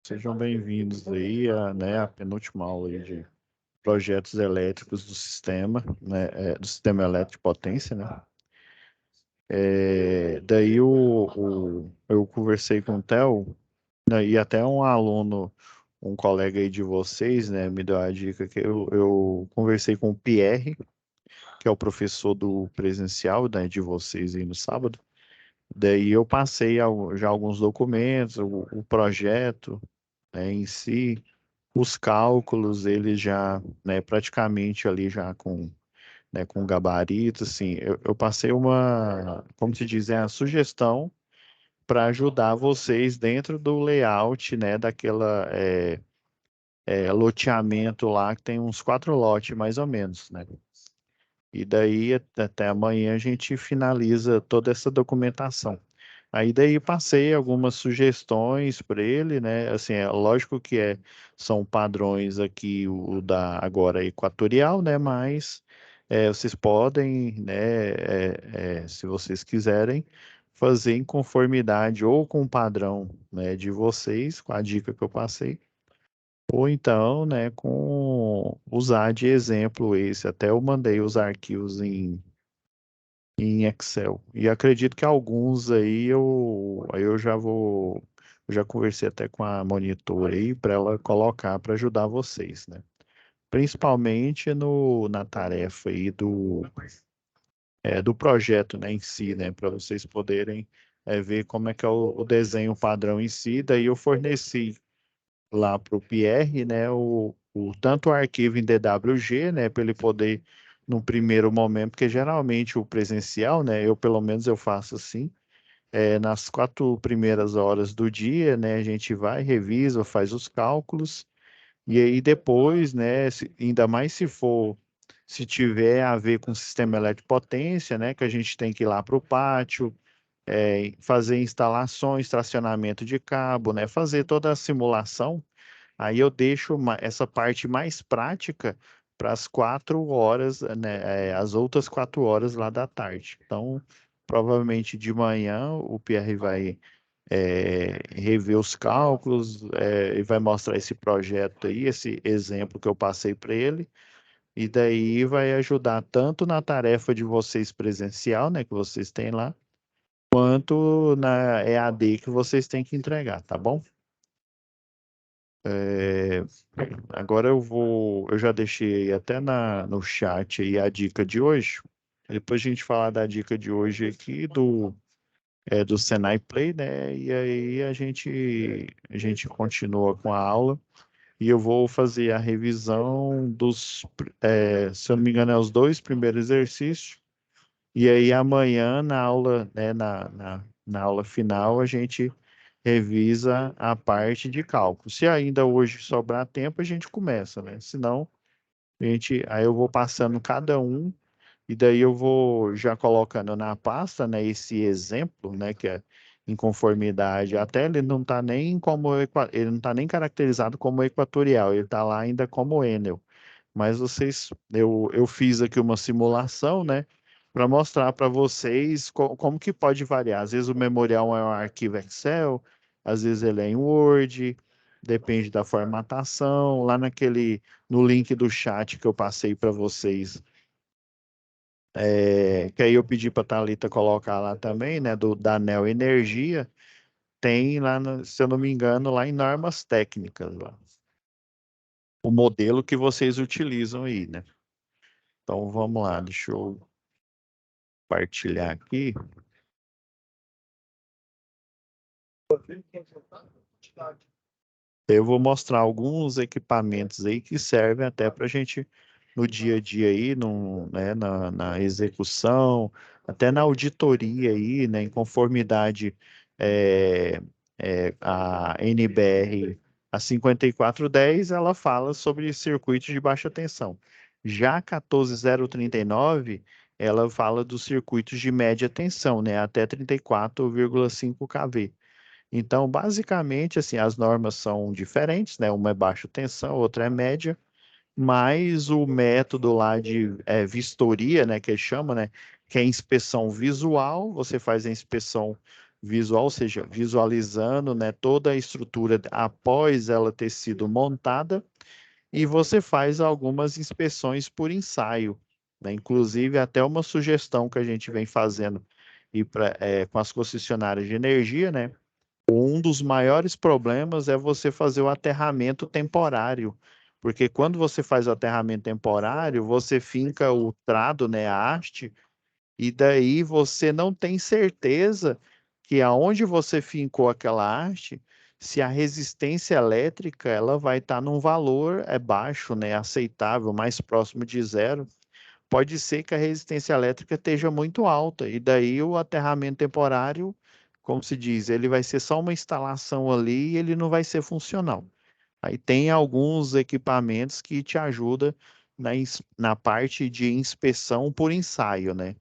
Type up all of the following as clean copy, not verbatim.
Sejam bem-vindos aí a penúltima aula aí de projetos elétricos do sistema, né, do sistema elétrico de potência, né? Daí eu conversei com o Theo, né, e até um aluno, um colega aí de vocês, né, me deu a dica que eu conversei com o Pierre, que é o professor do presencial, né, de vocês aí no sábado. Daí eu passei já alguns documentos, o projeto, né, em si. Os cálculos, eles já, né, praticamente ali já com gabarito, assim, eu passei como se diz, a sugestão para ajudar vocês dentro do layout, né, daquela loteamento lá, que tem uns 4 lotes, mais ou menos, né? E daí, até amanhã, a gente finaliza toda essa documentação. Aí daí passei algumas sugestões para ele, né? Assim, é lógico que são padrões aqui o da agora equatorial, né? Mas vocês podem, né? Se vocês quiserem fazer em conformidade ou com o padrão, né, de vocês, com a dica que eu passei, ou então, né, com usar de exemplo esse. Até eu mandei os arquivos em Excel. E acredito que alguns aí eu eu já conversei até com a monitora aí para ela colocar para ajudar vocês, né? Principalmente na tarefa aí do projeto, né, em si, né, para vocês poderem ver como é que é o desenho padrão em si. Daí eu forneci lá para o Pierre, né, tanto o arquivo em DWG, né, para ele poder, num primeiro momento, porque geralmente o presencial, né, pelo menos eu faço assim, nas 4 primeiras horas do dia, né, a gente vai, revisa, faz os cálculos, e aí depois, né, ainda mais se tiver a ver com sistema elétrico potência, né, que a gente tem que ir lá para o pátio, fazer instalações, tracionamento de cabo, né, fazer toda a simulação. Aí eu deixo essa parte mais prática para as 4 horas, né, as outras 4 horas lá da tarde. Então, provavelmente de manhã o Pierre vai rever os cálculos, e vai mostrar esse projeto aí, esse exemplo que eu passei para ele, e daí vai ajudar tanto na tarefa de vocês presencial, né, que vocês têm lá, quanto na EAD que vocês têm que entregar, tá bom? É, Agora eu já deixei até no chat aí a dica de hoje. Depois a gente falar da dica de hoje aqui do Senai Play, né? E aí a gente continua com a aula e eu vou fazer a revisão se eu não me engano, os 2 primeiros exercícios. E aí amanhã na aula, né, na aula final, a gente revisa a parte de cálculo. Se ainda hoje sobrar tempo, a gente começa, né? Senão, aí eu vou passando cada um e daí eu vou já colocando na pasta, né, esse exemplo, né, que é em conformidade. Até ele não está nem caracterizado como equatorial, ele está lá ainda como Enel. Mas eu fiz aqui uma simulação, né, para mostrar para vocês como que pode variar. Às vezes o memorial é um arquivo Excel, às vezes ele é em Word, depende da formatação. Lá no link do chat que eu passei para vocês, que aí eu pedi para a Thalita colocar lá também, né, da Neo Energia, tem lá, se eu não me engano, lá em normas técnicas, lá, o modelo que vocês utilizam aí, né? Então vamos lá, deixa eu compartilhar aqui. Eu vou mostrar alguns equipamentos aí que servem até para a gente no dia a dia aí, né, na execução, até na auditoria aí, né, em conformidade é, a NBR a 5410, ela fala sobre circuitos de baixa tensão. Já a 14039, ela fala dos circuitos de média tensão, né, até 34,5 kV. Então, basicamente, assim, as normas são diferentes, né? Uma é baixa tensão, outra é média, mas o método lá de vistoria, né, que ele chama, né, que é inspeção visual, você faz a inspeção visual, ou seja, visualizando, né, toda a estrutura após ela ter sido montada, e você faz algumas inspeções por ensaio, né? Inclusive, até uma sugestão que a gente vem fazendo com as concessionárias de energia, né? Um dos maiores problemas é você fazer o aterramento temporário, porque quando você faz o aterramento temporário, você finca o trado, né, a haste, e daí você não tem certeza que aonde você fincou aquela haste, se a resistência elétrica ela vai estar num valor baixo, né, aceitável, mais próximo de zero. Pode ser que a resistência elétrica esteja muito alta, e daí o aterramento temporário, como se diz, ele vai ser só uma instalação ali e ele não vai ser funcional. Aí tem alguns equipamentos que te ajudam na parte de inspeção por ensaio, né?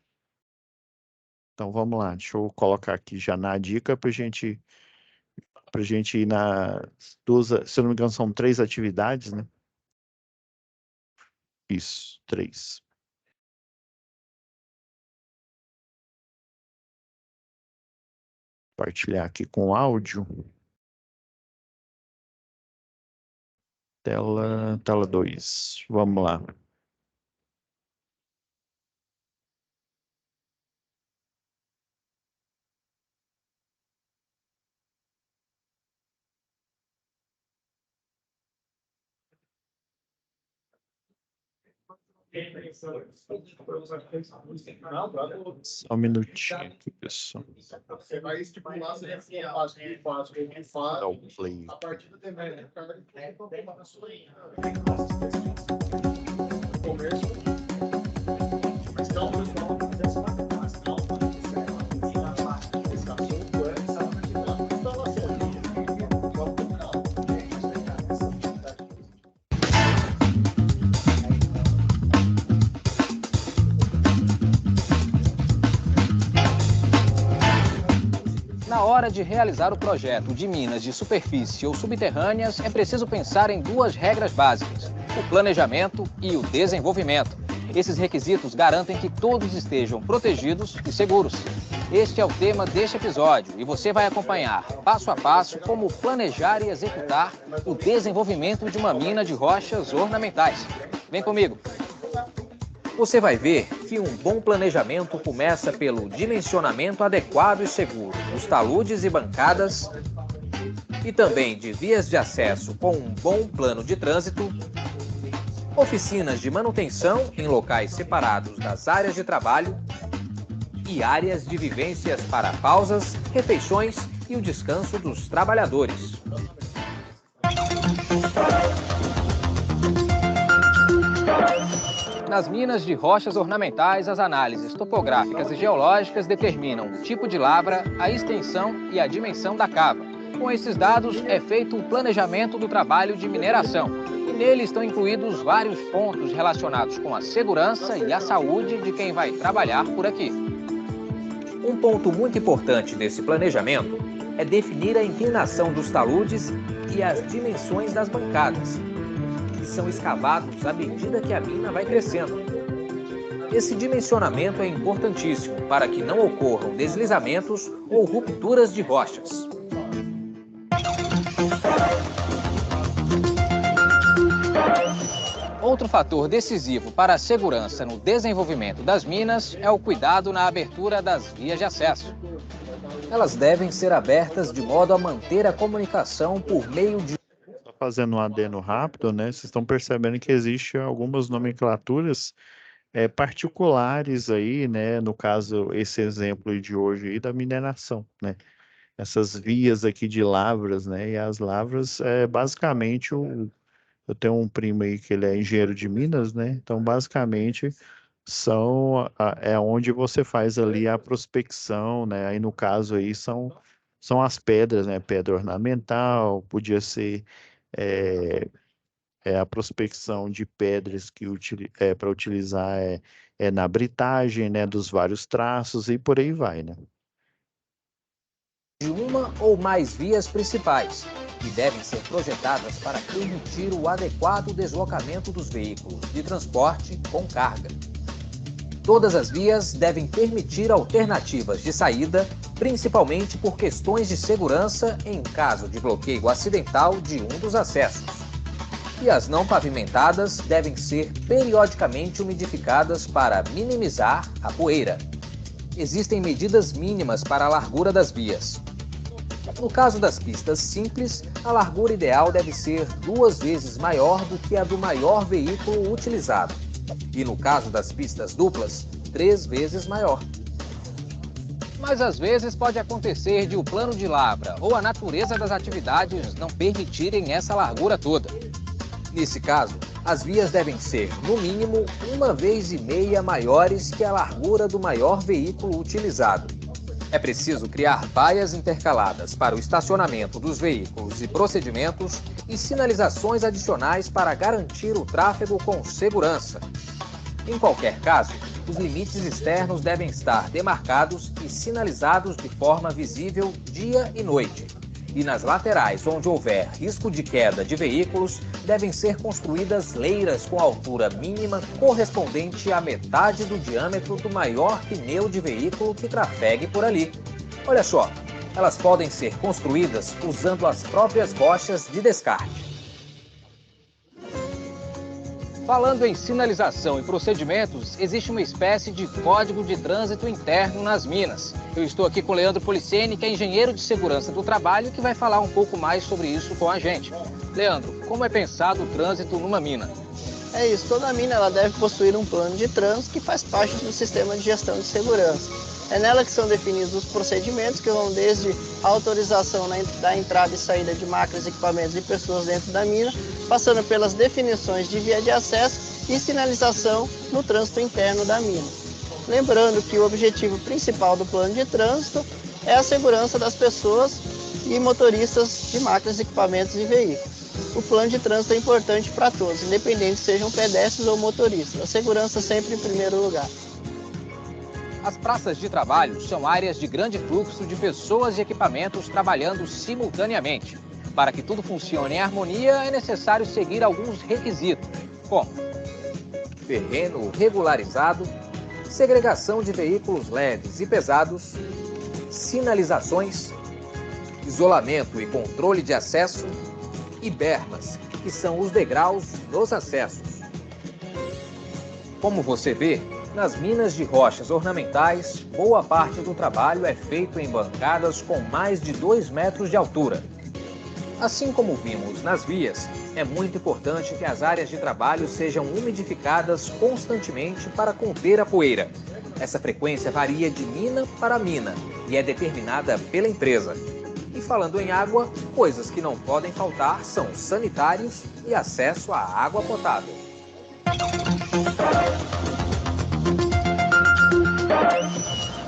Então vamos lá, deixa eu colocar aqui já na dica para gente ir se eu não me engano, são 3 atividades, né? Isso, 3. Compartilhar aqui com áudio. Tela 2. Vamos lá. Só um minutinho aqui, pessoal. Você vai estipular se Dá o play. a partir do dever, Na hora de realizar o projeto de minas de superfície ou subterrâneas, é preciso pensar em 2 regras básicas: o planejamento e o desenvolvimento. Esses requisitos garantem que todos estejam protegidos e seguros. Este é o tema deste episódio e você vai acompanhar, passo a passo, como planejar e executar o desenvolvimento de uma mina de rochas ornamentais. Vem comigo! Você vai ver que um bom planejamento começa pelo dimensionamento adequado e seguro dos taludes e bancadas e também de vias de acesso com um bom plano de trânsito, oficinas de manutenção em locais separados das áreas de trabalho e áreas de vivências para pausas, refeições e o descanso dos trabalhadores. Nas minas de rochas ornamentais, as análises topográficas e geológicas determinam o tipo de lavra, a extensão e a dimensão da cava. Com esses dados, é feito o planejamento do trabalho de mineração. E nele estão incluídos vários pontos relacionados com a segurança e a saúde de quem vai trabalhar por aqui. Um ponto muito importante desse planejamento é definir a inclinação dos taludes e as dimensões das bancadas, que são escavados à medida que a mina vai crescendo. Esse dimensionamento é importantíssimo para que não ocorram deslizamentos ou rupturas de rochas. Outro fator decisivo para a segurança no desenvolvimento das minas é o cuidado na abertura das vias de acesso. Elas devem ser abertas de modo a manter a comunicação por meio de... Fazendo um adendo rápido, né? Vocês estão percebendo que existe algumas nomenclaturas particulares aí, né? No caso, esse exemplo de hoje aí da mineração, né? Essas vias aqui de lavras, né? E as lavras basicamente eu tenho um primo aí que ele é engenheiro de minas, né? Então, basicamente, é onde você faz ali a prospecção, né? Aí, no caso aí, são as pedras, né? Pedra ornamental, podia ser é, a prospecção de pedras que para utilizar na britagem, né? Dos vários traços e por aí vai, né? De uma ou mais vias principais, que devem ser projetadas para permitir o adequado deslocamento dos veículos de transporte com carga. Todas as vias devem permitir alternativas de saída principalmente por questões de segurança em caso de bloqueio acidental de um dos acessos. E as não pavimentadas devem ser periodicamente umidificadas para minimizar a poeira. Existem medidas mínimas para a largura das vias. No caso das pistas simples, a largura ideal deve ser 2 vezes maior do que a do maior veículo utilizado. E no caso das pistas duplas, 3 vezes maior. Mas às vezes pode acontecer de o plano de lavra ou a natureza das atividades não permitirem essa largura toda. Nesse caso, as vias devem ser, no mínimo, 1,5 vezes maiores que a largura do maior veículo utilizado. É preciso criar baias intercaladas para o estacionamento dos veículos e procedimentos e sinalizações adicionais para garantir o tráfego com segurança. Em qualquer caso, os limites externos devem estar demarcados e sinalizados de forma visível dia e noite. E nas laterais, onde houver risco de queda de veículos, devem ser construídas leiras com altura mínima correspondente à metade do diâmetro do maior pneu de veículo que trafegue por ali. Olha só, elas podem ser construídas usando as próprias rochas de descarte. Falando em sinalização e procedimentos, existe uma espécie de código de trânsito interno nas minas. Eu estou aqui com o Leandro Policeni, que é engenheiro de segurança do trabalho, que vai falar um pouco mais sobre isso com a gente. Leandro, como é pensado o trânsito numa mina? É isso, toda mina ela deve possuir um plano de trânsito que faz parte do sistema de gestão de segurança. É nela que são definidos os procedimentos que vão desde a autorização da entrada e saída de máquinas, equipamentos e pessoas dentro da mina, passando pelas definições de via de acesso e sinalização no trânsito interno da mina. Lembrando que o objetivo principal do plano de trânsito é a segurança das pessoas e motoristas de máquinas, equipamentos e veículos. O plano de trânsito é importante para todos, independente se sejam pedestres ou motoristas. A segurança sempre em primeiro lugar. As praças de trabalho são áreas de grande fluxo de pessoas e equipamentos trabalhando simultaneamente. Para que tudo funcione em harmonia, é necessário seguir alguns requisitos, como terreno regularizado, segregação de veículos leves e pesados, sinalizações, isolamento e controle de acesso e bermas, que são os degraus nos acessos. Como você vê, nas minas de rochas ornamentais, boa parte do trabalho é feito em bancadas com mais de 2 metros de altura. Assim como vimos nas vias, é muito importante que as áreas de trabalho sejam umidificadas constantemente para conter a poeira. Essa frequência varia de mina para mina e é determinada pela empresa. E falando em água, coisas que não podem faltar são sanitários e acesso à água potável.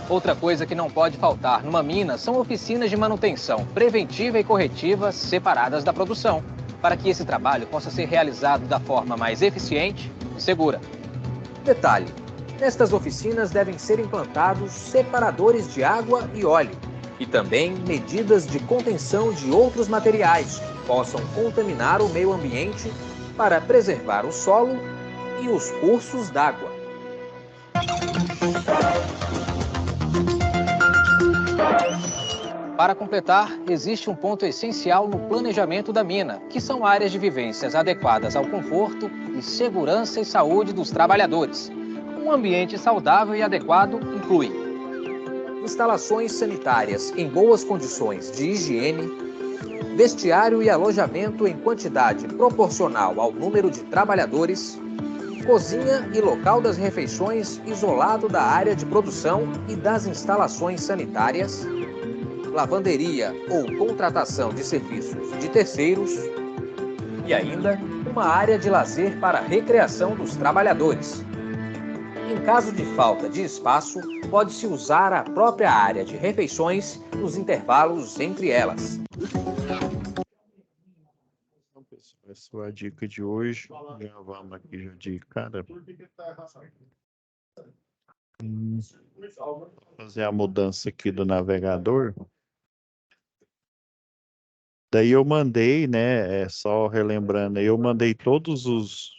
Outra coisa que não pode faltar numa mina são oficinas de manutenção preventiva e corretiva separadas da produção, para que esse trabalho possa ser realizado da forma mais eficiente e segura. Detalhe: nestas oficinas devem ser implantados separadores de água e óleo e também medidas de contenção de outros materiais que possam contaminar o meio ambiente para preservar o solo e os cursos d'água. Para completar, existe um ponto essencial no planejamento da mina, que são áreas de vivências adequadas ao conforto e segurança e saúde dos trabalhadores. Um ambiente saudável e adequado inclui instalações sanitárias em boas condições de higiene, vestiário e alojamento em quantidade proporcional ao número de trabalhadores, cozinha e local das refeições isolado da área de produção e das instalações sanitárias, lavanderia ou contratação de serviços de terceiros e ainda uma área de lazer para recreação dos trabalhadores. Em caso de falta de espaço, pode-se usar a própria área de refeições nos intervalos entre elas. Então, pessoal, essa foi a dica de hoje. Gravamos aqui já de cara. Fazer a mudança aqui do navegador. Daí eu mandei, né? Só relembrando, eu mandei todos os.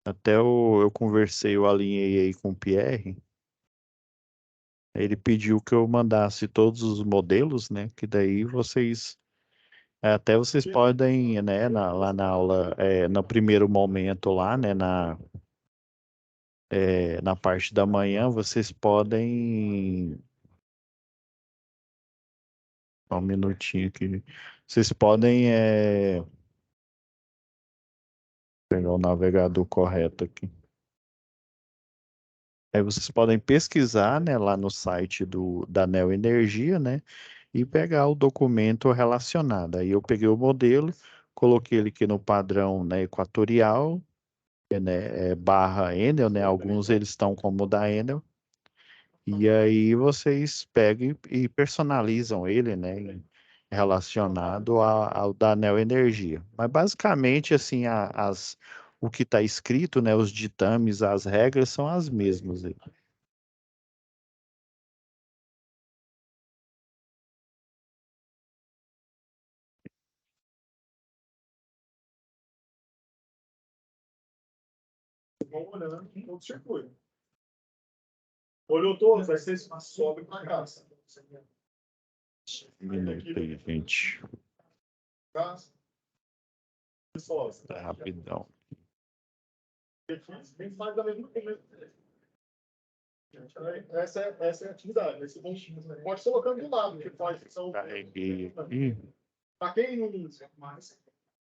Até eu conversei, eu alinhei aí com o Pierre. Ele pediu que eu mandasse todos os modelos, né? Que daí até vocês podem, né? Lá na aula, no primeiro momento lá, né? Na parte da manhã, vocês podem. Só um minutinho aqui. Vocês podem pegar o navegador correto aqui. Aí vocês podem pesquisar, né, lá no site da Neo Energia, né, e pegar o documento relacionado. Aí eu peguei o modelo, coloquei ele aqui no padrão, né, equatorial, né, barra Enel, né, alguns eles estão como o da Enel, e aí vocês pegam e personalizam ele, né, relacionado ao da Neo Energia. Mas basicamente, assim, o que está escrito, né, os ditames, as regras são as mesmas aí. Vamos olhando todo o circuito. Olhou todos, aí você sobe para cá. Minuto aí, gente. Tá rapidão. Quem faz da mesma coisa. Essa é a atividade. Aí você pode ser colocando do lado, que faz são. Carreguei aqui. Para quem não usa mais,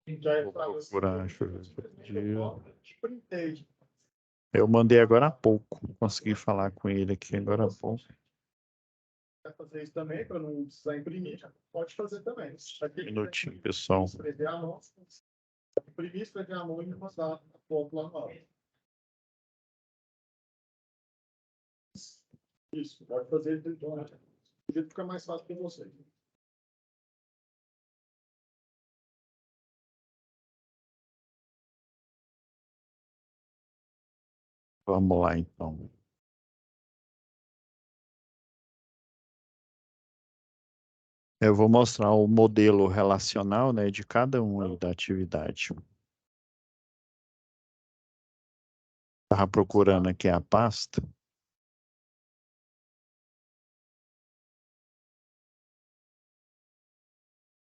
já é Vou para procurar, deixa eu ver se eu printei. Eu mandei agora há pouco. Consegui falar com ele aqui agora há pouco. Quer fazer isso também, para não precisar imprimir, pode fazer também. Um minutinho, pessoal. Escrever a mão, imprimir, escrever a mão e mandar a foto lá no lado. Isso, pode fazer do jeito que fica mais fácil para você. Vamos lá, então. Eu vou mostrar o modelo relacional, né, de cada uma da atividade. Estava procurando aqui a pasta.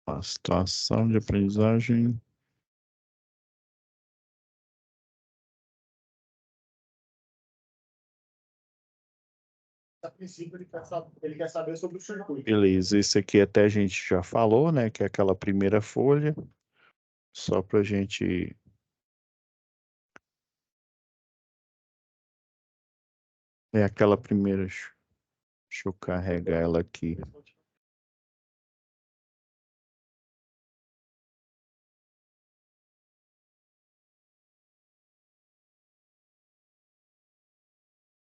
A situação de aprendizagem. A princípio, ele quer saber sobre o circuito. Beleza, esse aqui até a gente já falou, né, que é aquela primeira folha. Só para a gente... É aquela primeira... Deixa eu carregar ela aqui.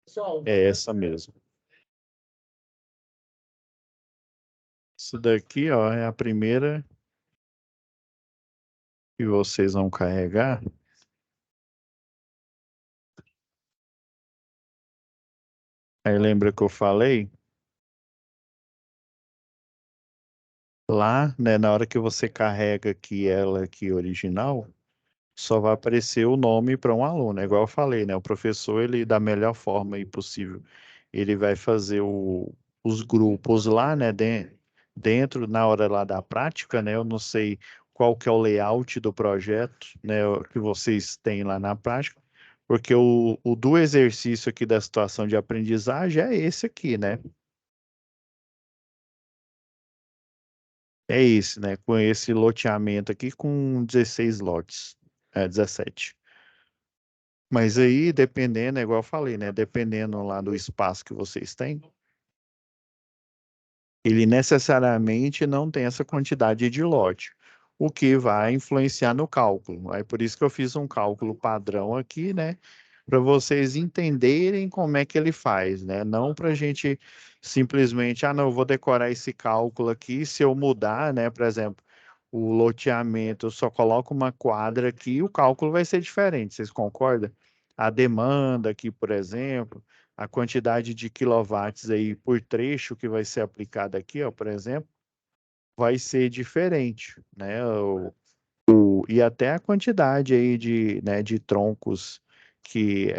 Pessoal, É essa mesmo. Isso daqui, ó, é a primeira que vocês vão carregar. Aí lembra que eu falei? Lá, né, na hora que você carrega aqui ela aqui original, só vai aparecer o nome para um aluno. É igual eu falei, né? O professor, ele, da melhor forma aí possível, ele vai fazer os grupos lá, né? Dentro, na hora lá da prática, né? Eu não sei qual que é o layout do projeto, né? Que vocês têm lá na prática, porque o do exercício aqui da situação de aprendizagem é esse aqui, né? É esse, né? Com esse loteamento aqui com 16 lotes. 17. Mas aí, dependendo, é igual eu falei, né? Dependendo lá do espaço que vocês têm, ele necessariamente não tem essa quantidade de lote, o que vai influenciar no cálculo. Aí por isso que eu fiz um cálculo padrão aqui, né? Para vocês entenderem como é que ele faz, né? Não para a gente simplesmente, não, eu vou decorar esse cálculo aqui, se eu mudar, né? Por exemplo, o loteamento, eu só coloco uma quadra aqui, o cálculo vai ser diferente, vocês concordam? A demanda aqui, por exemplo, a quantidade de quilowatts aí por trecho que vai ser aplicada aqui, ó, por exemplo, vai ser diferente, né? E até a quantidade aí de, né, de troncos que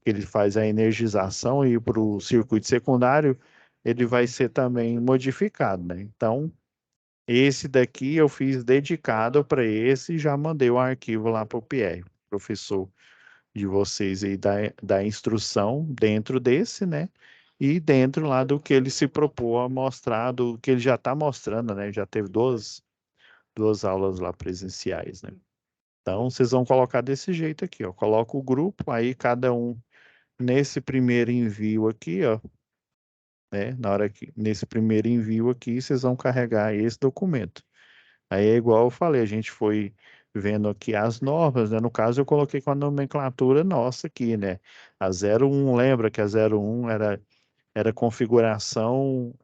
ele faz a energização e para o circuito secundário, ele vai ser também modificado, né? Então, esse daqui eu fiz dedicado para esse e já mandei o arquivo lá para o Pierre, professor de vocês aí da instrução dentro desse, né? E dentro lá do que ele se propôs a mostrar, do que ele já está mostrando, né? Já teve duas aulas lá presenciais, né? Então, vocês vão colocar desse jeito aqui, ó. Coloca o grupo, aí cada um nesse primeiro envio aqui, ó, né? Na hora que, nesse primeiro envio aqui, vocês vão carregar esse documento. Aí é igual eu falei, a gente foi vendo aqui as normas, né? No caso, eu coloquei com a nomenclatura nossa aqui, né? A 01, lembra que a 01 era configuração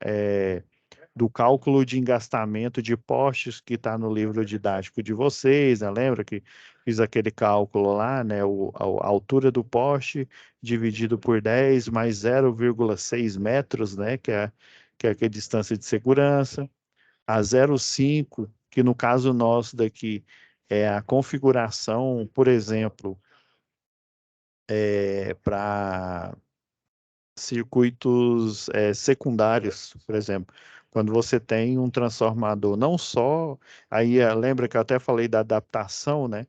do cálculo de engastamento de postes que está no livro didático de vocês, né? Lembra que fiz aquele cálculo lá, né? A altura do poste dividido por 10 mais 0,6 metros, né? Que é a distância de segurança. A 0,5, que no caso nosso daqui é a configuração, por exemplo, para circuitos secundários, por exemplo. Quando você tem um transformador, não só, aí lembra que eu até falei da adaptação, né?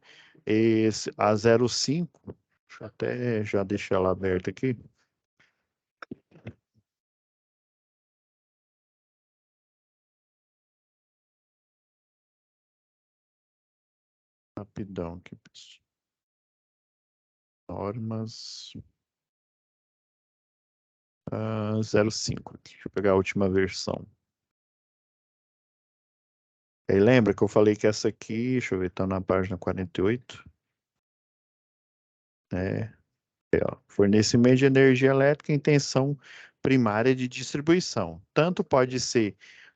A 0,5, deixa eu até já deixar ela aberta aqui. Rapidão aqui, pessoal. Normas 0,5. Deixa eu pegar a última versão. Aí lembra que eu falei que essa aqui, deixa eu ver, está na página 48. Né? Fornecimento de energia elétrica em tensão primária de distribuição. Tanto pode ser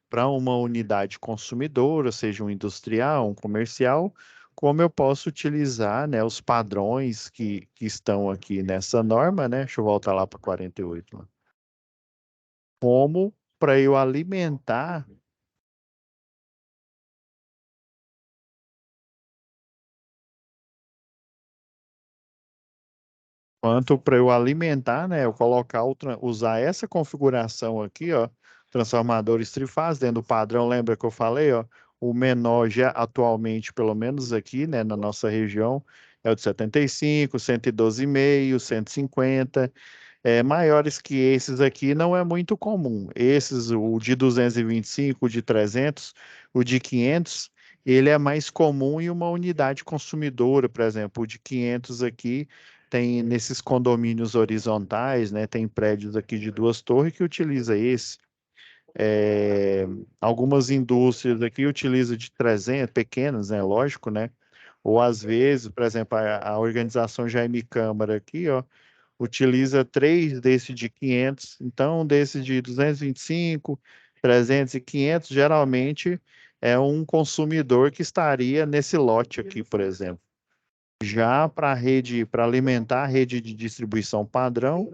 para uma unidade consumidora, seja um industrial, um comercial, como eu posso utilizar, né, os padrões que estão aqui nessa norma, né? Deixa eu voltar lá para 48. Lá. Como para eu alimentar quanto para eu alimentar, né? Eu colocar usar essa configuração aqui, ó, transformadores trifásico dentro do padrão. Lembra que eu falei, ó, o menor já atualmente, pelo menos aqui, né, na nossa região, é o de 75, 112,5, 150. Maiores que esses aqui não é muito comum. Esses, o de 225, o de 300, o de 500, ele é mais comum em uma unidade consumidora, por exemplo, o de 500 aqui tem nesses condomínios horizontais, né? Tem prédios aqui de 2 torres que utiliza esse. É, algumas indústrias aqui utilizam de 300, pequenas, né? Lógico, né? Ou às vezes, por exemplo, a organização Jaime Câmara aqui, ó, utiliza 3 desse de 500, então desse de 225, 300 e 500, geralmente é um consumidor que estaria nesse lote aqui, por exemplo. Já para a rede, para alimentar a rede de distribuição padrão,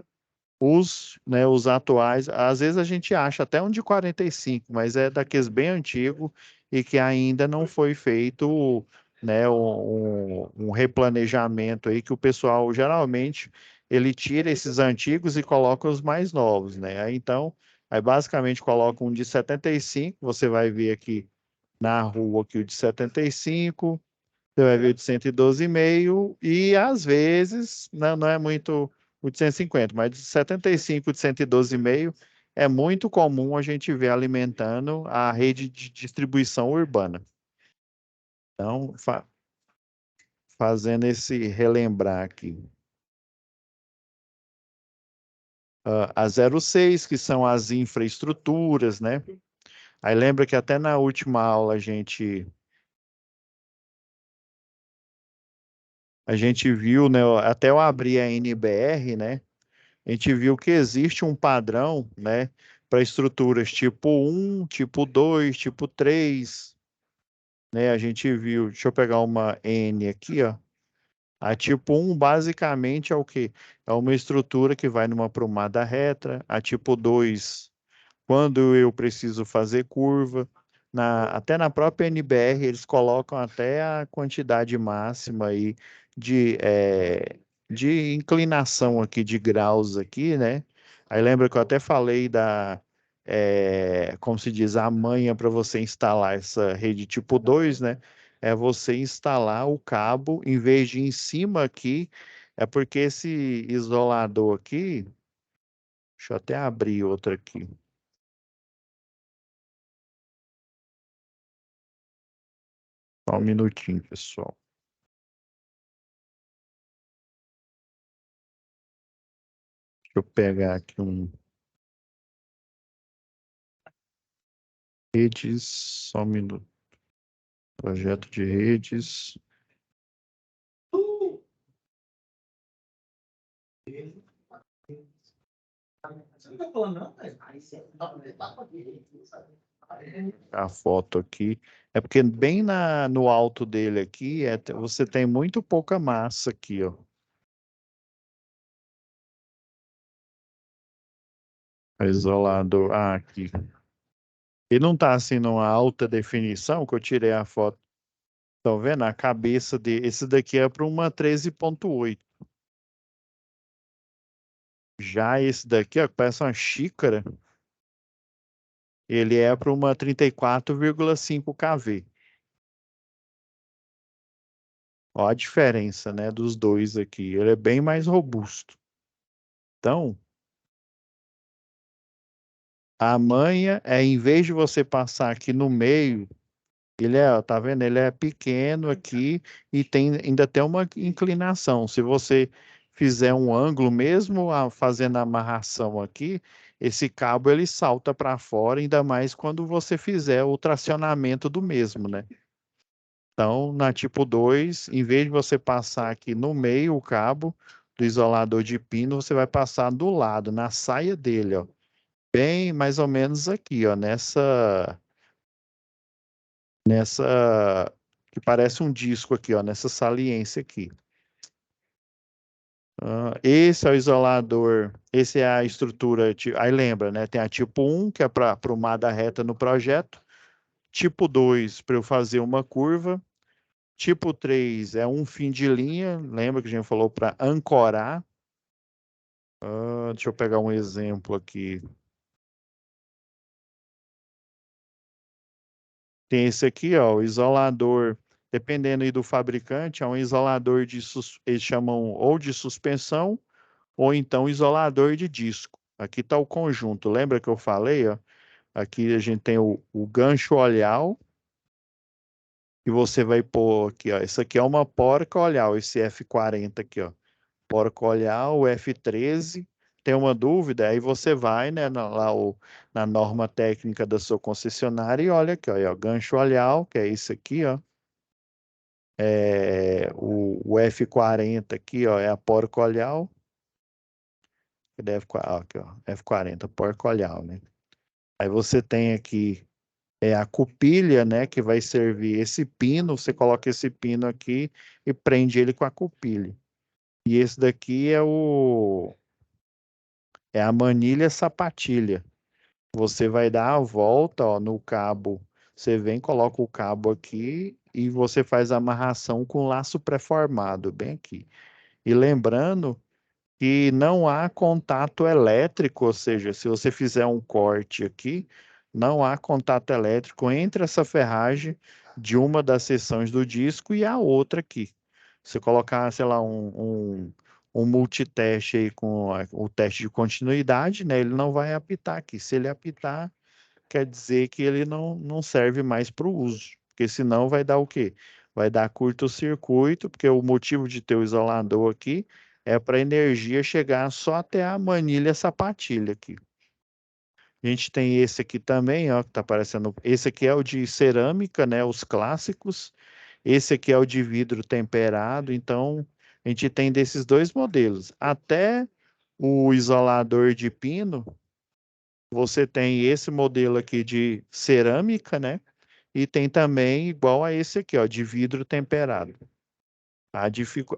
os atuais, às vezes a gente acha até um de 45, mas é daqueles bem antigos e que ainda não foi feito, né, um replanejamento aí que o pessoal geralmente ele tira esses antigos e coloca os mais novos, né? Aí basicamente coloca um de 75, você vai ver aqui na rua aqui o de 75, você vai ver o de 112,5 e às vezes, não é muito o de 150, mas de 75 de 112,5 é muito comum a gente ver alimentando a rede de distribuição urbana. Então, fazendo esse relembrar aqui. A 06, que são as infraestruturas, né? Aí lembra que até na última aula a gente viu, né? Até eu abri a NBR, né? A gente viu que existe um padrão, né, para estruturas tipo 1, tipo 2, tipo 3, né? A gente viu, deixa eu pegar uma N aqui, ó. A tipo 1 basicamente é o quê? É uma estrutura que vai numa prumada reta. A tipo 2, quando eu preciso fazer curva, até na própria NBR eles colocam até a quantidade máxima aí de de inclinação aqui, de graus aqui, né? Aí lembra que eu até falei como se diz, a manha para você instalar essa rede tipo 2, né? É você instalar o cabo, em vez de em cima aqui, é porque esse isolador aqui, deixa eu até abrir outro aqui. Só um minutinho, pessoal. Deixa eu pegar aqui um redes, só um minuto. Projeto de redes. Você não tá falando, não, velho? A foto aqui. É porque bem no alto dele aqui, você tem muito pouca massa aqui, ó. Isolador. Ah, aqui. E não tá assim numa alta definição que eu tirei a foto. Estão vendo? A cabeça dele. Esse daqui é para uma 13.8. Já esse daqui, ó, que parece uma xícara, ele é para uma 34,5 kV. Ó a diferença, né, dos dois aqui. Ele é bem mais robusto. Então, a manha é, em vez de você passar aqui no meio, ele é, ó, tá vendo? Ele é pequeno aqui e ainda tem uma inclinação. Se você fizer um ângulo, mesmo fazendo a amarração aqui, esse cabo ele salta para fora, ainda mais quando você fizer o tracionamento do mesmo, né? Então, na tipo 2, em vez de você passar aqui no meio o cabo do isolador de pino, você vai passar do lado, na saia dele, ó. Bem mais ou menos aqui, ó, nessa que parece um disco aqui, ó, nessa saliência aqui. Esse é o isolador, esse é a estrutura, aí lembra, né? Tem a tipo 1, que é para aprumada reta no projeto, tipo 2 para eu fazer uma curva, tipo 3 é um fim de linha, lembra que a gente falou para ancorar. Deixa eu pegar um exemplo aqui. Tem esse aqui, ó, o isolador, dependendo aí do fabricante, é um isolador eles chamam ou de suspensão ou então isolador de disco. Aqui está o conjunto. Lembra que eu falei, ó? Aqui a gente tem o gancho olhal e você vai pôr aqui, ó. Isso aqui é uma porca olhal, esse F40 aqui, ó. Porca olhal, o F13. Tem uma dúvida? Aí você vai, né, na norma técnica da sua concessionária e olha aqui, ó, gancho olhal, que é isso aqui, ó. O F40 aqui, ó, é a porca olhal. Aqui, ó, F40, porca olhal, né? Aí você tem aqui a cupilha, né, que vai servir esse pino, você coloca esse pino aqui e prende ele com a cupilha. E esse daqui é a manilha sapatilha. Você vai dar a volta, ó, no cabo. Você vem, coloca o cabo aqui e você faz a amarração com laço pré-formado, bem aqui. E lembrando que não há contato elétrico, ou seja, se você fizer um corte aqui, não há contato elétrico entre essa ferragem de uma das seções do disco e a outra aqui. Se colocar, sei lá, um multiteste aí com o teste de continuidade, né, ele não vai apitar aqui. Se ele apitar, quer dizer que ele não serve mais para o uso, porque senão vai dar o quê? Vai dar curto-circuito, porque o motivo de ter o isolador aqui é para a energia chegar só até a manilha sapatilha aqui. A gente tem esse aqui também, ó, que está aparecendo. Esse aqui é o de cerâmica, né? Os clássicos. Esse aqui é o de vidro temperado. Então, a gente tem desses dois modelos. Até o isolador de pino, você tem esse modelo aqui de cerâmica, né? E tem também igual a esse aqui, ó, de vidro temperado.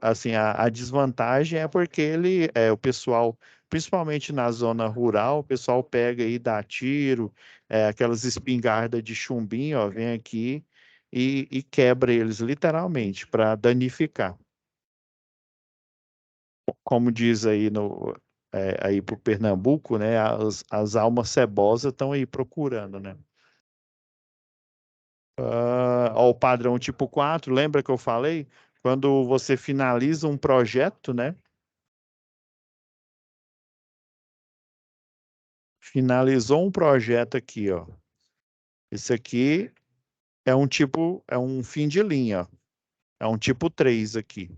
Assim, a desvantagem é porque o pessoal, principalmente na zona rural, o pessoal pega e dá tiro, aquelas espingardas de chumbinho, ó, vem aqui e quebra eles literalmente para danificar. como diz aí aí para o Pernambuco, né? As almas cebosas estão aí procurando, né? Ó, o padrão tipo 4, lembra que eu falei? Quando você finaliza um projeto, né? Finalizou um projeto aqui, ó. Esse aqui é um fim de linha, ó. É um tipo 3 aqui.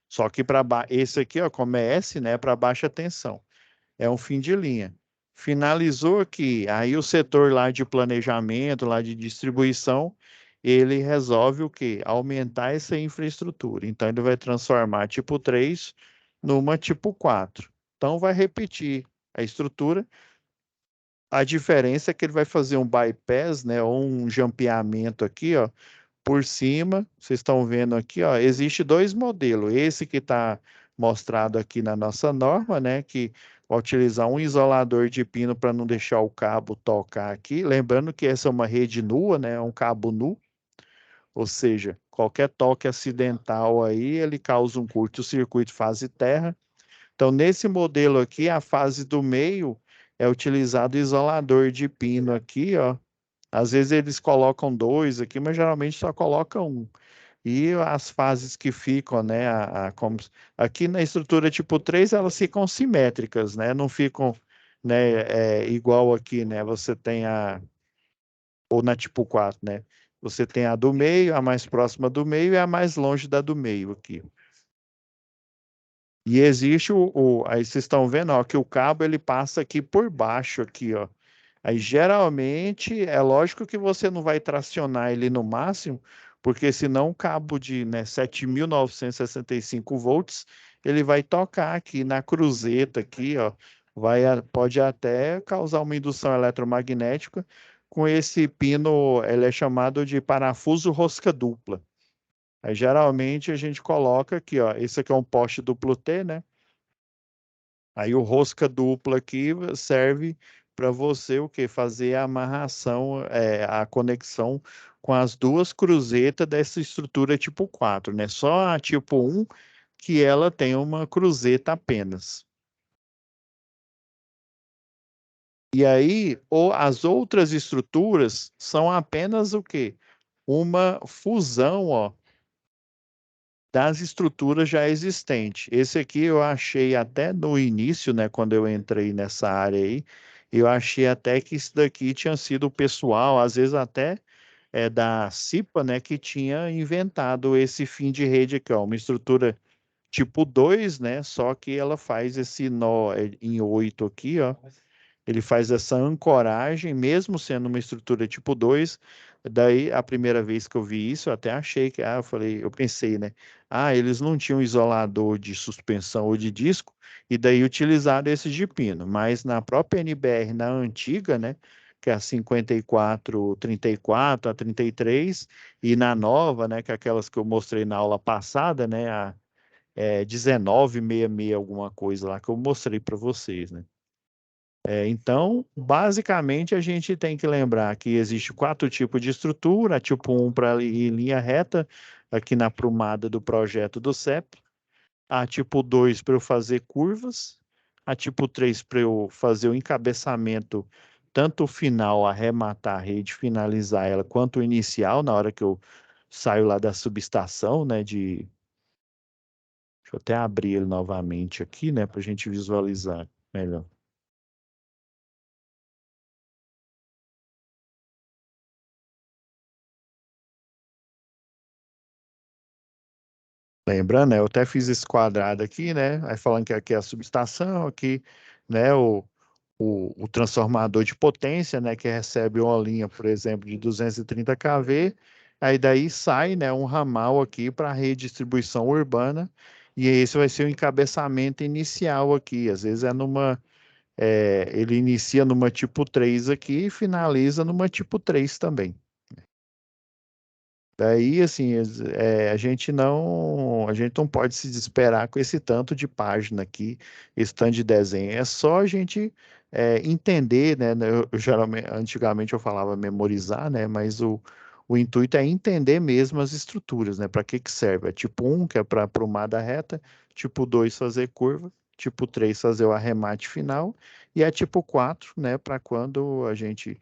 Só que esse aqui, ó, como é S, né, para baixa tensão. É um fim de linha. Finalizou aqui, aí o setor lá de planejamento, lá de distribuição, ele resolve o quê? Aumentar essa infraestrutura. Então ele vai transformar tipo 3 numa tipo 4. Então vai repetir a estrutura. A diferença é que ele vai fazer um bypass, né, ou um jampeamento aqui, ó, por cima. Vocês estão vendo aqui, ó, existe dois modelos. Esse que está mostrado aqui na nossa norma, né, que vai utilizar um isolador de pino para não deixar o cabo tocar aqui. Lembrando que essa é uma rede nua, né, é um cabo nu, ou seja, qualquer toque acidental aí, ele causa um curto-circuito fase terra. Então, nesse modelo aqui, a fase do meio é utilizado isolador de pino aqui, ó. Às vezes eles colocam dois aqui, mas geralmente só colocam um. E as fases que ficam, né, aqui na estrutura tipo 3, elas ficam simétricas, né, não ficam, né, igual aqui, né, você tem ou na tipo 4, né, você tem a do meio, a mais próxima do meio e a mais longe da do meio aqui. E existe aí vocês estão vendo, ó, que o cabo ele passa aqui por baixo aqui, ó. Aí geralmente é lógico que você não vai tracionar ele no máximo, porque senão o cabo de, né, 7.965 volts, ele vai tocar aqui na cruzeta aqui, ó. Pode até causar uma indução eletromagnética com esse pino, ele é chamado de parafuso rosca dupla. Aí geralmente a gente coloca aqui, ó, esse aqui é um poste duplo T, né? Aí o rosca dupla aqui serve para você o quê? Fazer a amarração, a conexão com as duas cruzetas dessa estrutura tipo 4, né? Só a tipo 1 que ela tem uma cruzeta apenas. E aí, as outras estruturas são apenas o quê? Uma fusão, ó, das estruturas já existentes. Esse aqui eu achei até no início, né, quando eu entrei nessa área aí, eu achei até que isso daqui tinha sido o pessoal, às vezes até da CIPA, né, que tinha inventado esse fim de rede aqui, ó, uma estrutura tipo 2, né, só que ela faz esse nó em 8 aqui, ó. Ele faz essa ancoragem, mesmo sendo uma estrutura tipo 2. Daí, a primeira vez que eu vi isso, eu até achei que, eu pensei, né? Eles não tinham isolador de suspensão ou de disco, e daí utilizaram esse de pino. Mas na própria NBR, na antiga, né? Que é a 5434, a 33, e na nova, né? Que é aquelas que eu mostrei na aula passada, né? A 1966, alguma coisa lá, que eu mostrei para vocês, né? Então, basicamente, a gente tem que lembrar que existe 4 tipos de estrutura, a tipo 1 para ir em linha reta, aqui na prumada do projeto do CEP, a tipo 2 para eu fazer curvas, a tipo 3 para eu fazer o encabeçamento, tanto o final, arrematar a rede, finalizar ela, quanto o inicial, na hora que eu saio lá da subestação, né, deixa eu até abrir ele novamente aqui, né, para a gente visualizar melhor. Lembrando, né, eu até fiz esse quadrado aqui, né? Aí falando que aqui é a subestação, aqui, né, o transformador de potência, né, que recebe uma linha, por exemplo, de 230 kV, aí daí sai, né, um ramal aqui para a redistribuição urbana, e esse vai ser o encabeçamento inicial aqui, às vezes ele inicia numa tipo 3 aqui e finaliza numa tipo 3 também. Daí, assim, a gente não pode se desesperar com esse tanto de página aqui, esse tanto de desenho. É só a gente entender, né? Geralmente, antigamente eu falava memorizar, né? Mas O intuito é entender mesmo as estruturas, né? Para que que serve? É tipo 1, que é para aprumada reta, tipo 2, fazer curva, tipo 3, fazer o arremate final, e é tipo 4, né? Para quando a gente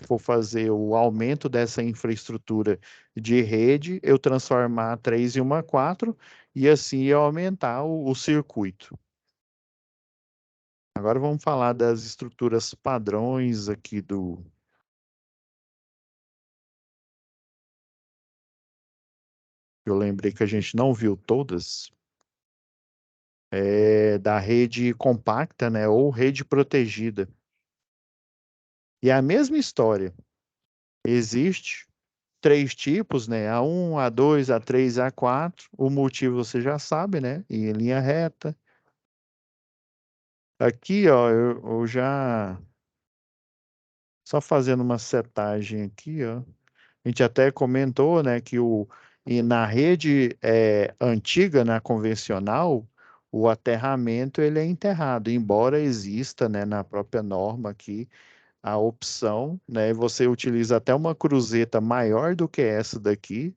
for fazer o aumento dessa infraestrutura de rede, eu transformar a 3 em uma 4, e assim eu aumentar o circuito. Agora vamos falar das estruturas padrões aqui do. Eu lembrei que a gente não viu todas. Da rede compacta, né, ou rede protegida. E é a mesma história. Existe 3 tipos, né? A1, A2, A3, A4. O motivo você já sabe, né? Em linha reta. Aqui, ó, eu já só fazendo uma setagem aqui, ó. A gente até comentou, né, que e na rede antiga, na convencional, o aterramento ele é enterrado, embora exista, né, na própria norma aqui a opção, né, você utiliza até uma cruzeta maior do que essa daqui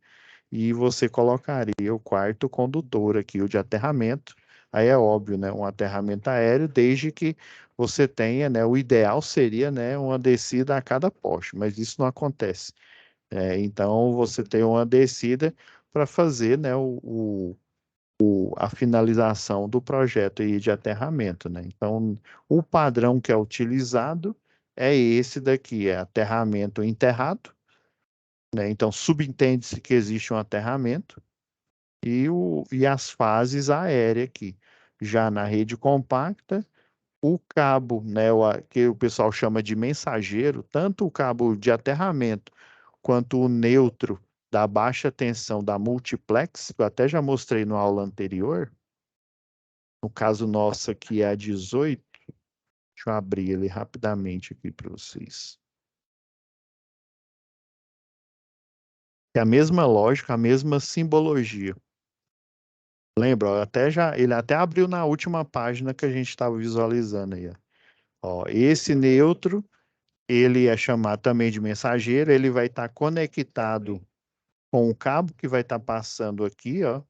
e você colocaria o quarto condutor aqui, o de aterramento. Aí é óbvio, né, um aterramento aéreo, desde que você tenha, né, o ideal seria, né, uma descida a cada poste, mas isso não acontece. Então, você tem uma descida para fazer, né, a finalização do projeto aí de aterramento, né? Então, o padrão que é utilizado é esse daqui, é aterramento enterrado, né? Então, subentende-se que existe um aterramento e as fases aéreas aqui. Já na rede compacta, o cabo, né, que o pessoal chama de mensageiro, tanto o cabo de aterramento quanto o neutro da baixa tensão da multiplex, que eu até já mostrei na aula anterior, no caso nosso aqui é a 18, deixa eu abrir ele rapidamente aqui para vocês. É a mesma lógica, a mesma simbologia. Lembra? Ele até abriu na última página que a gente estava visualizando aí. Ó, esse neutro, ele é chamado também de mensageiro, ele vai estar conectado com o cabo que vai estar passando aqui, ó,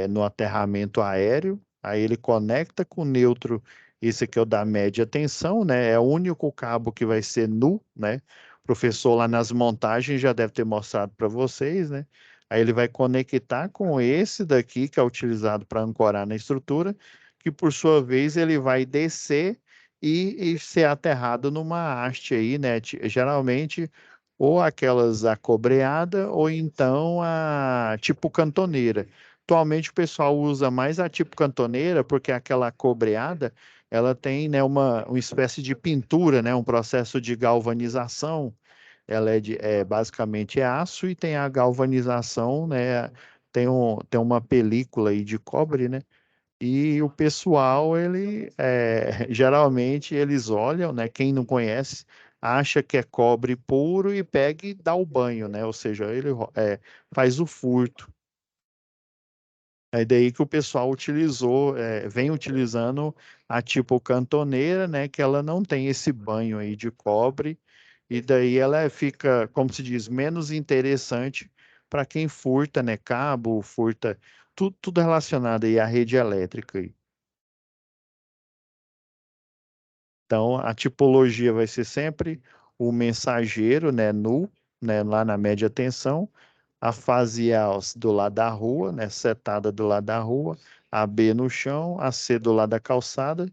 no aterramento aéreo. Aí ele conecta com o neutro, esse aqui é o da média tensão, né? É o único cabo que vai ser nu, né? O professor lá nas montagens já deve ter mostrado para vocês, né? Aí ele vai conectar com esse daqui, que é utilizado para ancorar na estrutura, que por sua vez ele vai descer e ser aterrado numa haste aí, né? Geralmente ou aquelas acobreada ou então a tipo cantoneira. Atualmente o pessoal usa mais a tipo cantoneira porque aquela cobreada ela tem, né, uma espécie de pintura, né, um processo de galvanização. Ela basicamente é aço e tem a galvanização, né, tem uma película aí de cobre, né, e o pessoal, geralmente eles olham, né, quem não conhece, acha que é cobre puro e pega e dá o banho, né, ou seja, ele faz o furto. É daí que o pessoal vem utilizando a tipo cantoneira, né, que ela não tem esse banho aí de cobre, e daí ela fica, como se diz, menos interessante para quem furta, né, cabo, furta, tudo relacionado aí à rede elétrica aí. Então, a tipologia vai ser sempre o mensageiro, né, nu, né, lá na média tensão, a fase A do lado da rua, né, setada do lado da rua, a B no chão, a C do lado da calçada.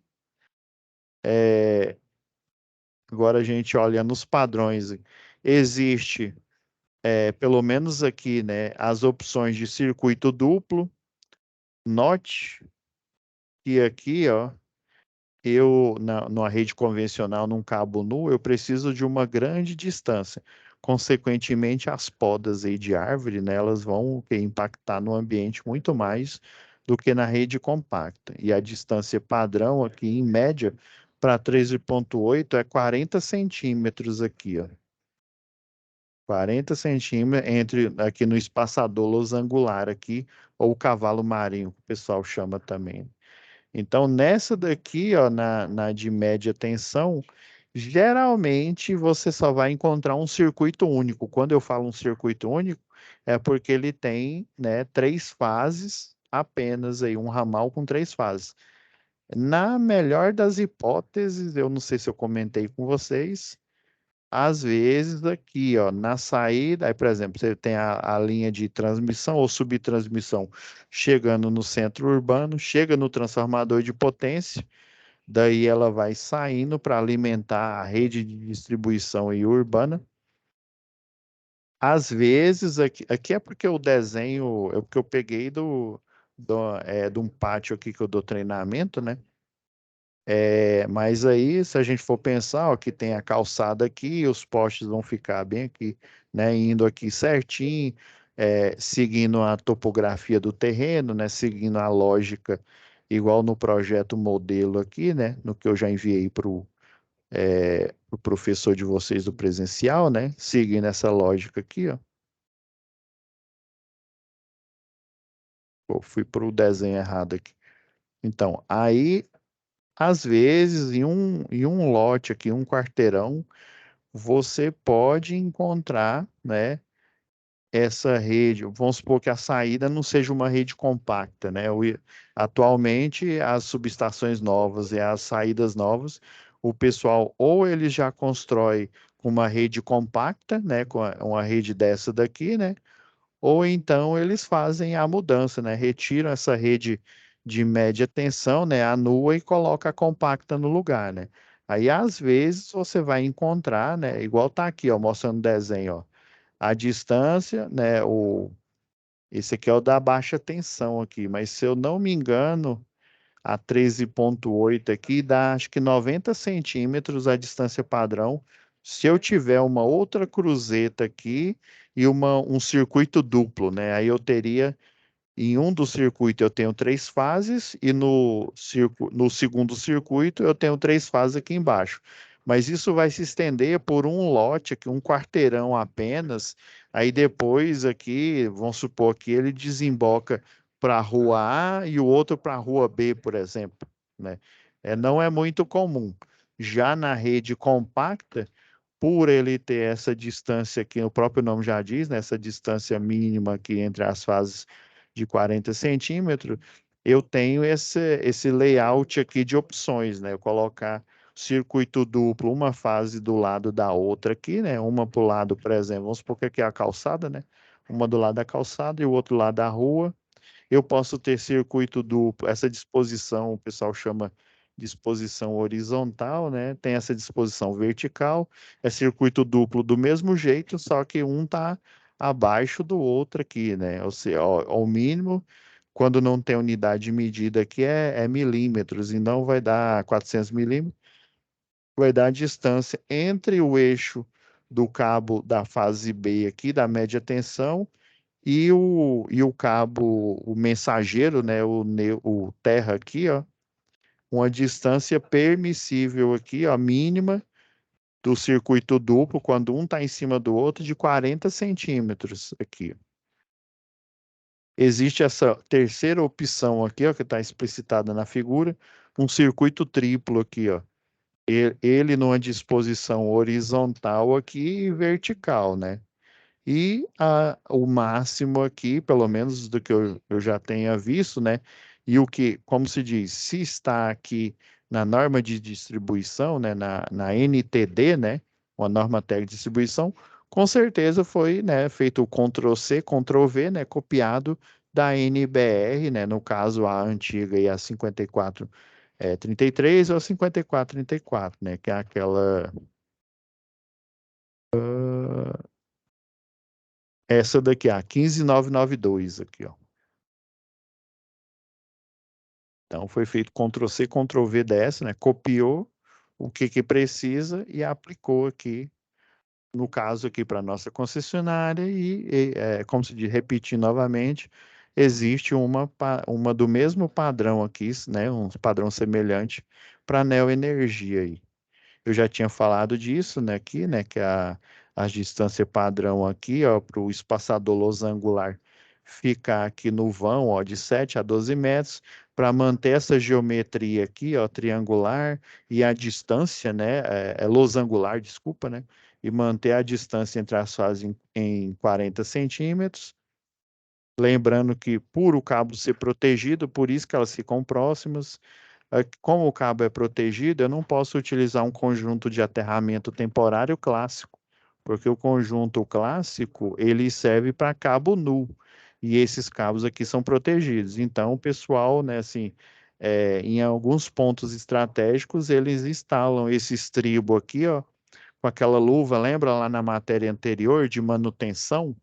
Agora a gente olha nos padrões. Existe, pelo menos aqui, né, as opções de circuito duplo. Note que aqui, ó, numa rede convencional, num cabo nu, eu preciso de uma grande distância. Consequentemente, as podas aí de árvore, né, elas vão impactar no ambiente muito mais do que na rede compacta. E a distância padrão aqui, em média, para 13,8 é 40 centímetros aqui, ó. 40 centímetros aqui no espaçador losangular aqui, ou cavalo marinho, que o pessoal chama também. Então, nessa daqui, ó, na de média tensão, Geralmente você só vai encontrar um circuito único. Quando eu falo um circuito único, é porque ele tem, né, 3 fases apenas aí, um ramal com 3 fases. Na melhor das hipóteses, eu não sei se eu comentei com vocês, às vezes aqui, ó, na saída, aí, por exemplo, você tem a linha de transmissão ou subtransmissão chegando no centro urbano, chega no transformador de potência, daí ela vai saindo para alimentar a rede de distribuição aí urbana. Às vezes, aqui é porque o desenho, é porque eu peguei de um pátio aqui que eu dou treinamento, né? Mas aí, se a gente for pensar, ó, que tem a calçada aqui, os postes vão ficar bem aqui, né? Indo aqui certinho, seguindo a topografia do terreno, né? Seguindo a lógica, igual no projeto modelo aqui, né? No que eu já enviei para o professor de vocês do presencial, né? Seguindo essa lógica aqui, ó. Pô, fui para o desenho errado aqui. Então, aí, às vezes, em um lote aqui, um quarteirão, você pode encontrar, né, essa rede. Vamos supor que a saída não seja uma rede compacta, né? Atualmente, as subestações novas e as saídas novas, o pessoal ou ele já constrói com uma rede compacta, né, com uma rede dessa daqui, né? Ou então eles fazem a mudança, né? Retiram essa rede de média tensão, né? Anua e coloca a compacta no lugar, né? Aí, às vezes, você vai encontrar, né? Igual tá aqui, ó, mostrando o desenho, ó. A distância, né? Esse aqui é o da baixa tensão aqui, mas se eu não me engano, a 13,8 aqui dá acho que 90 centímetros a distância padrão. Se eu tiver uma outra cruzeta aqui e um circuito duplo, né? Aí eu teria, em um do circuito eu tenho 3 fases e no segundo circuito eu tenho 3 fases aqui embaixo. Mas isso vai se estender por um lote aqui, um quarteirão apenas. Aí depois aqui, vamos supor que ele desemboca para a rua A e o outro para a rua B, por exemplo, né? Não é muito comum. Já na rede compacta, por ele ter essa distância aqui, o próprio nome já diz, né, essa distância mínima aqui entre as fases de 40 centímetros, eu tenho esse layout aqui de opções, né? Eu colocar circuito duplo, uma fase do lado da outra aqui, né? Uma para o lado, por exemplo, vamos supor que aqui é a calçada, né? Uma do lado da calçada e o outro lado da rua. Eu posso ter circuito duplo, essa disposição o pessoal chama disposição horizontal, né? Tem essa disposição vertical, é circuito duplo do mesmo jeito, só que um está abaixo do outro aqui, né? Ou seja, ao mínimo, quando não tem unidade de medida aqui, é milímetros, e não vai dar 400 milímetros, vai dar a distância entre o eixo do cabo da fase B aqui, da média tensão, e o cabo, o mensageiro, né, o terra aqui, ó, uma distância permissível aqui, ó, mínima do circuito duplo, quando um está em cima do outro, de 40 centímetros aqui. Existe essa terceira opção aqui, ó, que está explicitada na figura, um circuito triplo aqui, ó. Ele numa disposição horizontal aqui e vertical, né? E o máximo aqui, pelo menos do que eu já tenha visto, né? E o que, como se diz, se está aqui na norma de distribuição, né? Na NTD, né? Uma norma técnica de distribuição, com certeza foi, né, feito o Ctrl+C, Ctrl+V, né? Copiado da NBR, né? No caso, a antiga e a 5433 ou a 5434, né? Que é aquela. Essa daqui, a 15992 aqui, ó. Então foi feito Ctrl+C, Ctrl+V dessa, né? Copiou o que precisa e aplicou aqui, no caso aqui para nossa concessionária como se diz, repetir novamente, existe uma do mesmo padrão aqui, né? Um padrão semelhante para a Neoenergia aí. Eu já tinha falado disso, né, aqui, né, que a distância padrão aqui, ó, para o espaçador losangular ficar aqui no vão, ó, de 7 a 12 metros, para manter essa geometria aqui, ó, triangular, e a distância, né, losangular, desculpa, né, e manter a distância entre as fases em 40 centímetros. Lembrando que por o cabo ser protegido, por isso que elas ficam próximas. Como o cabo é protegido, eu não posso utilizar um conjunto de aterramento temporário clássico, porque o conjunto clássico ele serve para cabo nu, e esses cabos aqui são protegidos. Então, o pessoal, né, assim, em alguns pontos estratégicos, eles instalam esse estribo aqui, ó, com aquela luva, lembra lá na matéria anterior de manutenção?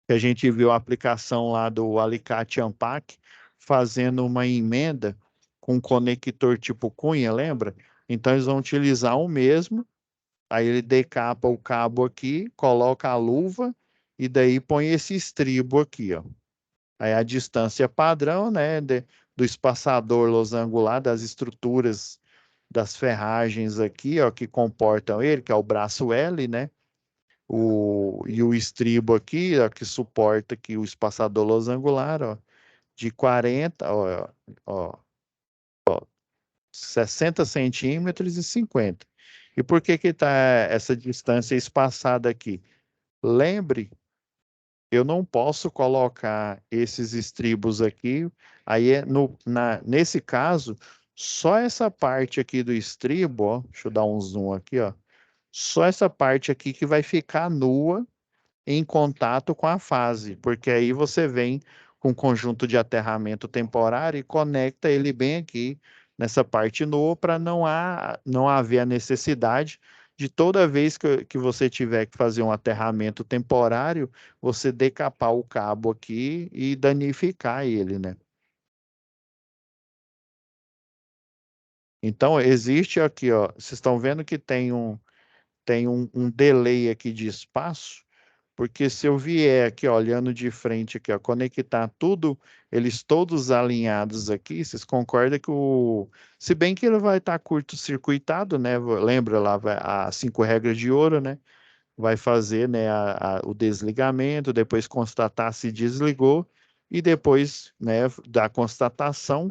Que a gente viu a aplicação lá do alicate Ampac fazendo uma emenda com um conector tipo cunha, lembra? Então eles vão utilizar o mesmo, aí ele decapa o cabo aqui, coloca a luva e daí põe esse estribo aqui, ó. Aí a distância padrão, né, do espaçador losangular das estruturas das ferragens aqui, ó, que comportam ele, que é o braço L, né? E o estribo aqui, ó, que suporta aqui o espaçador losangular, ó, de 40, ó, 60 centímetros e 50. E por que que está essa distância espaçada aqui? Lembre, eu não posso colocar esses estribos aqui, aí nesse caso, só essa parte aqui do estribo, ó, deixa eu dar um zoom aqui, ó, só essa parte aqui que vai ficar nua em contato com a fase, porque aí você vem com um conjunto de aterramento temporário e conecta ele bem aqui nessa parte nua para não haver a necessidade de toda vez que você tiver que fazer um aterramento temporário, você decapar o cabo aqui e danificar ele, né? Então, existe aqui, ó, vocês estão vendo que tem um delay aqui de espaço, porque se eu vier aqui, ó, olhando de frente aqui, ó, conectar tudo, eles todos alinhados aqui, vocês concordam que se bem que ele vai estar curto-circuitado, né? Lembra lá, as 5 regras de ouro, né? Vai fazer, né, o desligamento, depois constatar se desligou, e depois, né, da constatação,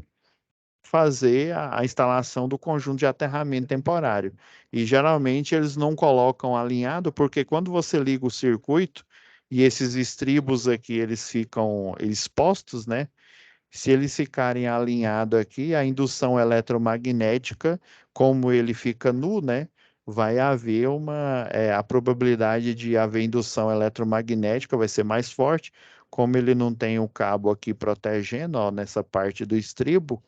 fazer a instalação do conjunto de aterramento temporário. E geralmente eles não colocam alinhado, porque quando você liga o circuito e esses estribos aqui eles ficam expostos, né? Se eles ficarem alinhados aqui, a indução eletromagnética, como ele fica nu, né? Vai haver a probabilidade de haver indução eletromagnética vai ser mais forte, como ele não tem o cabo aqui protegendo, ó, nessa parte do estribo,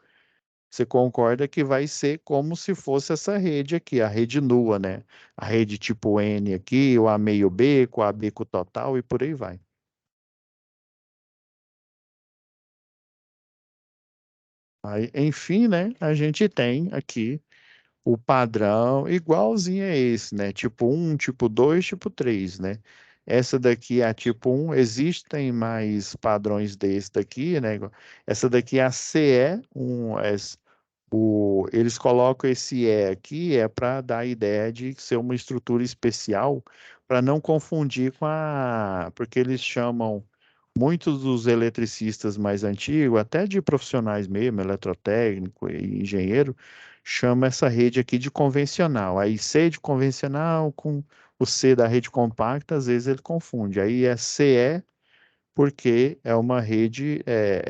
você concorda que vai ser como se fosse essa rede aqui, a rede nua, né? A rede tipo N aqui, o A meio beco, a beco total e por aí vai. Aí, enfim, né? A gente tem aqui o padrão igualzinho a esse, né? Tipo 1, tipo 2, tipo 3, né? Essa daqui é a tipo 1, existem mais padrões desse daqui, né? Essa daqui é a CE1, eles colocam esse E aqui para dar a ideia de ser uma estrutura especial, para não confundir porque eles chamam muitos dos eletricistas mais antigos, até de profissionais mesmo, eletrotécnico e engenheiro, chama essa rede aqui de convencional. Aí C de convencional com o C da rede compacta, às vezes ele confunde. Aí é CE porque é uma rede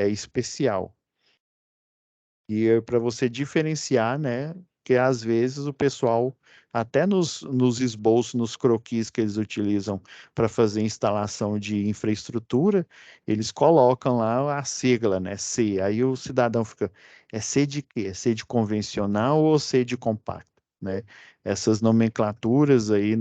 especial. E é para você diferenciar, né? Que às vezes o pessoal, até nos esboços, nos croquis que eles utilizam para fazer instalação de infraestrutura, eles colocam lá a sigla, né? C. Aí o cidadão fica, é C de quê? É C de convencional ou C de compacto, né? Essas nomenclaturas aí,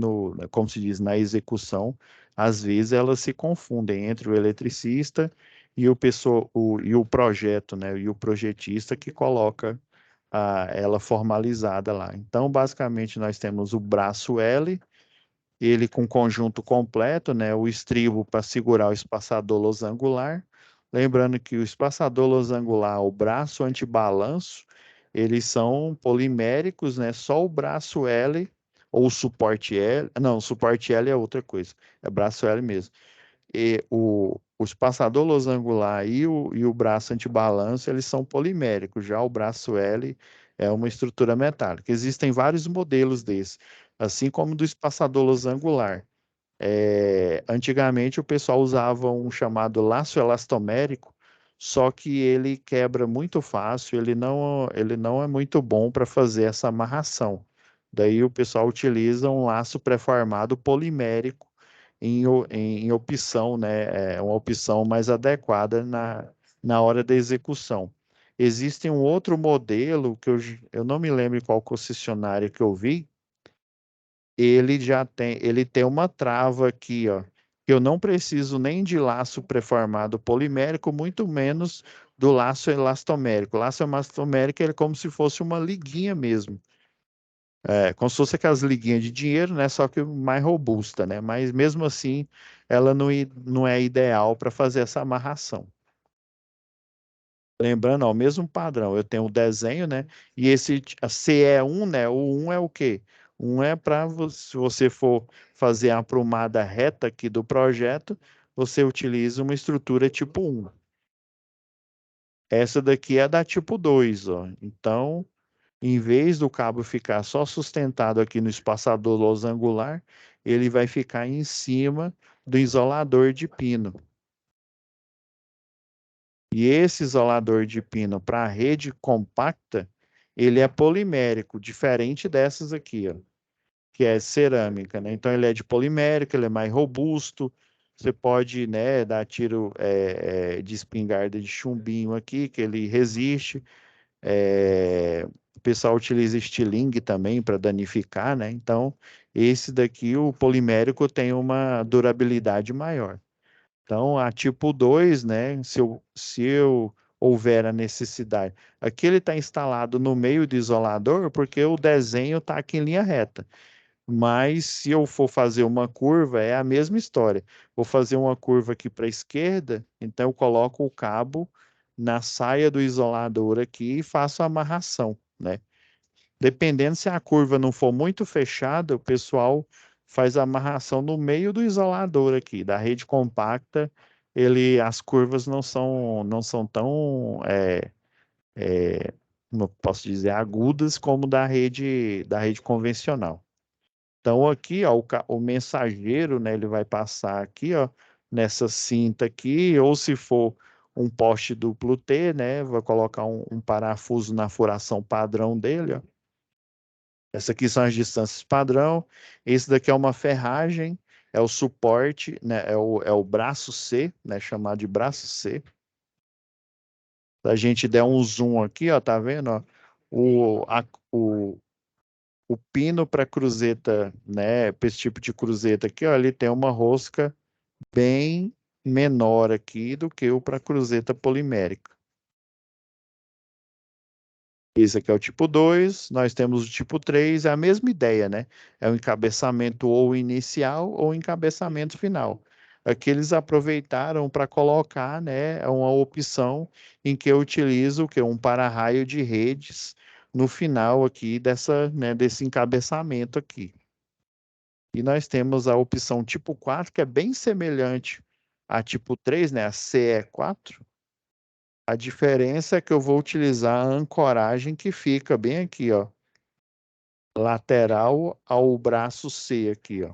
como se diz, na execução, às vezes elas se confundem entre o eletricista e o projeto, né? E o projetista que coloca ela formalizada lá. Então, basicamente, nós temos o braço L, ele com conjunto completo, né? O estribo para segurar o espaçador losangular. Lembrando que o espaçador losangular, o braço antibalanço, eles são poliméricos, né? Só o braço L ou o suporte L, não, o suporte L é outra coisa, é braço L mesmo. E o espaçador losangular e o braço antibalanço, eles são poliméricos, já o braço L é uma estrutura metálica. Existem vários modelos desses, assim como do espaçador losangular. Antigamente o pessoal usava um chamado laço elastomérico, só que ele quebra muito fácil, ele não é muito bom para fazer essa amarração. Daí o pessoal utiliza um laço pré-formado polimérico em opção, né? É uma opção mais adequada na hora da execução. Existe um outro modelo que eu não me lembro qual concessionária que eu vi, ele tem uma trava aqui, ó, que eu não preciso nem de laço pré-formado polimérico, muito menos do laço elastomérico. O laço elastomérico é como se fosse uma liguinha mesmo. Como se fosse aquelas liguinhas de dinheiro, né? Só que mais robusta, né? Mas mesmo assim, ela não é ideal para fazer essa amarração. Lembrando, ó, o mesmo padrão, eu tenho o desenho, né? E esse a CE1, né? O 1 é o quê? Um é para se você for fazer a aprumada reta aqui do projeto, você utiliza uma estrutura tipo 1. Essa daqui é da tipo 2, ó. Então, em vez do cabo ficar só sustentado aqui no espaçador losangular, ele vai ficar em cima do isolador de pino. E esse isolador de pino para rede compacta, ele é polimérico, diferente dessas aqui, ó, que é cerâmica, né? Então ele é de polimérico, ele é mais robusto. Você pode, né, dar tiro de espingarda de chumbinho aqui, que ele resiste. O pessoal utiliza estilingue também para danificar, né? Então, esse daqui, o polimérico, tem uma durabilidade maior. Então, a tipo 2, né? Se eu houver a necessidade. Aqui ele está instalado no meio do isolador, porque o desenho está aqui em linha reta. Mas se eu for fazer uma curva, é a mesma história. Vou fazer uma curva aqui para a esquerda, então eu coloco o cabo na saia do isolador aqui e faço a amarração, né? Dependendo se a curva não for muito fechada, o pessoal faz a amarração no meio do isolador aqui, da rede compacta, as curvas não são tão, como eu posso dizer, agudas como da rede convencional. Então aqui, ó, o mensageiro, né, ele vai passar aqui, ó, nessa cinta aqui, ou se for um poste duplo T, né, vai colocar um parafuso na furação padrão dele, ó. Essa aqui são as distâncias padrão. Esse daqui é uma ferragem, é o suporte, né, é o braço C, né, chamado de braço C. Se a gente der um zoom aqui, ó, tá vendo, ó, o, o pino para cruzeta, né, para esse tipo de cruzeta aqui, ó, ele tem uma rosca bem menor aqui do que o para cruzeta polimérica. Esse aqui é o tipo 2, nós temos o tipo 3, é a mesma ideia, né? É o encabeçamento ou inicial ou encabeçamento final. Aqui eles aproveitaram para colocar, né, uma opção em que eu utilizo o que um para-raio de redes no final aqui desse encabeçamento aqui. E nós temos a opção tipo 4, que é bem semelhante à tipo 3, né, a CE4. A diferença é que eu vou utilizar a ancoragem que fica bem aqui, ó, lateral ao braço C aqui, ó.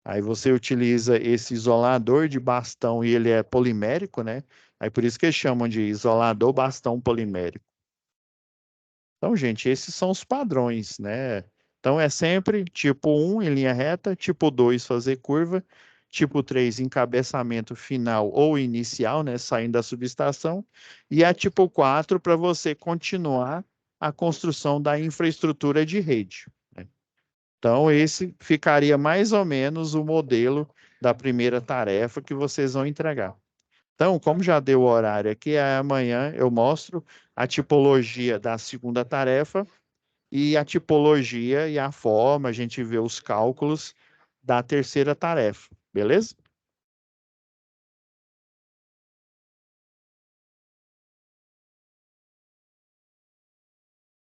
Aí você utiliza esse isolador de bastão e ele é polimérico, né? Aí por isso que eles chamam de isolador bastão polimérico. Então, gente, esses são os padrões, né? Então é sempre tipo 1 em linha reta, tipo 2 fazer curva, tipo 3 encabeçamento final ou inicial, né, saindo da subestação, e a tipo 4 para você continuar a construção da infraestrutura de rede, né? Então esse ficaria mais ou menos o modelo da primeira tarefa que vocês vão entregar. Então, como já deu o horário aqui, amanhã eu mostro a tipologia da segunda tarefa e a tipologia e a forma, a gente vê os cálculos da terceira tarefa, beleza?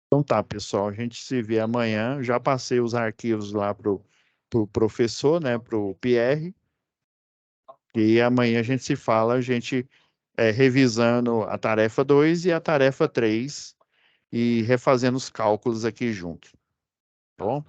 Então tá, pessoal, a gente se vê amanhã. Já passei os arquivos lá pro professor, né, pro Pierre. E amanhã a gente se fala, a gente revisando a tarefa 2 e a tarefa 3 e refazendo os cálculos aqui junto. Tá bom?